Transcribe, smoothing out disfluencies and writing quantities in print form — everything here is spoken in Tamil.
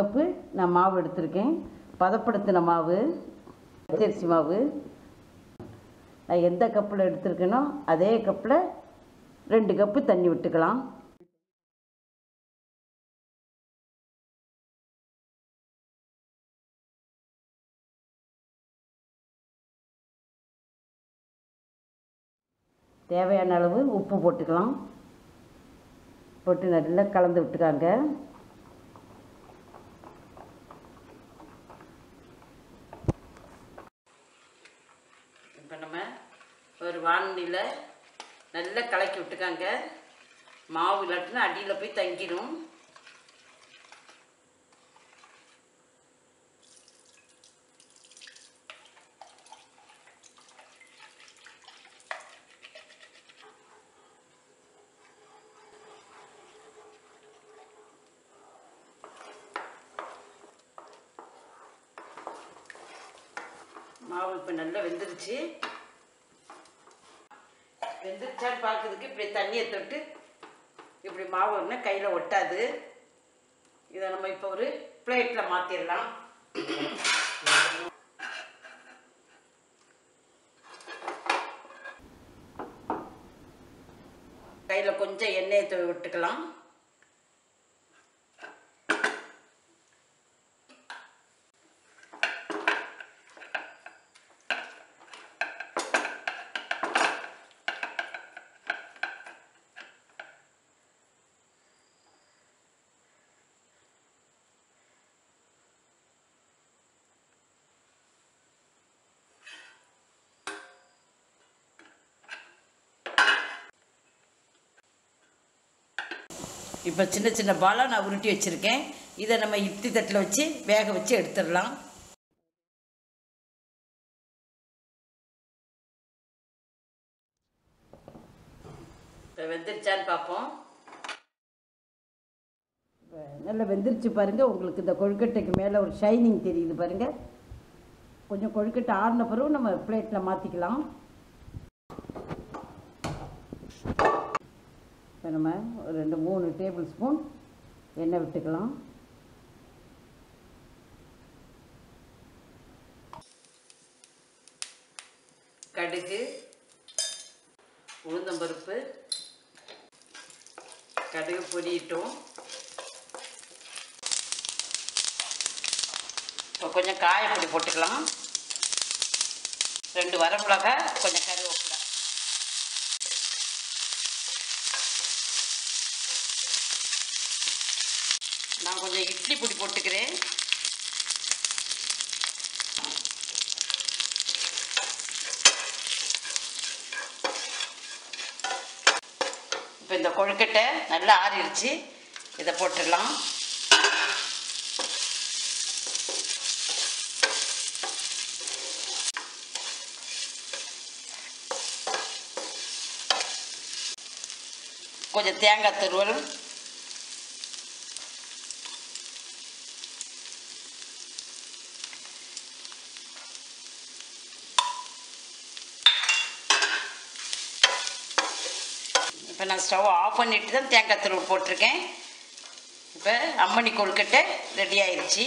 கப்பு நான் மாவு எடுத்திருக்கேன். பதப்படுத்தின மாவு, பச்சரிசி மாவு. நான் எந்த கப்பில் எடுத்திருக்கேனோ அதே கப்பில் 2 கப்பு தண்ணி விட்டுக்கலாம். தேவையான அளவு உப்பு போட்டுக்கலாம். போட்டு நல்லா கலந்து விட்டுக்காங்க. இப்போ நம்ம ஒரு வானலியில் நல்லா கலக்கி விட்டுக்காங்க. மாவு இல்லாட்டினா அடியில் போய் தங்கிடும். மாவு இப்போ நல்லா வெந்துருச்சு. வெந்துருச்சான்னு பார்க்குறதுக்கு இப்படி தண்ணியை தொட்டு இப்படி மாவு ஒன்று கையில் ஒட்டாது. இதை நம்ம இப்போ ஒரு பிளேட்டில் மாற்றிடலாம். கையில் கொஞ்சம் எண்ணெயை விட்டுக்கலாம். இப்போ சின்ன சின்ன பாலாக நான் உருட்டி வச்சுருக்கேன். இதை நம்ம இட்லி தட்டில் வச்சு வேக வச்சு எடுத்துடலாம். இப்போ வெந்துருச்சான்னு பார்ப்போம். நல்லா வெந்துருச்சு பாருங்கள். உங்களுக்கு இந்த கொழுக்கட்டைக்கு மேலே ஒரு ஷைனிங் தெரியுது பாருங்கள். கொஞ்சம் கொழுக்கட்டை ஆறின பிறகு நம்ம பிளேட்டில் மாற்றிக்கலாம். இப்போ நம்ம ஒரு 2-3 டேபிள் ஸ்பூன் எண்ணெய் விட்டுக்கலாம். கடுகு, உளுந்தம்பருப்பு, கடுகு பொரியிட்டோம். இப்போ கொஞ்சம் காயப்பொடி போட்டுக்கலாம். 2 வரமிளகாய், கொஞ்சம் கருவேப்பிலை. நான் கொஞ்சம் இட்லி பொடி போட்டுக்கிறேன். இப்போ இந்த கொழுக்கட்டை நல்லா ஆறிடுச்சு. இதை போட்டுடலாம். கொஞ்சம் தேங்காய் துருவல், இப்போ நான் ஸ்டவ் ஆஃப் பண்ணிட்டு தான் தேங்காய் துருவல் போட்டிருக்கேன். இப்போ அம்மணி கொழுக்கட்டை ரெடி ஆயிடுச்சு.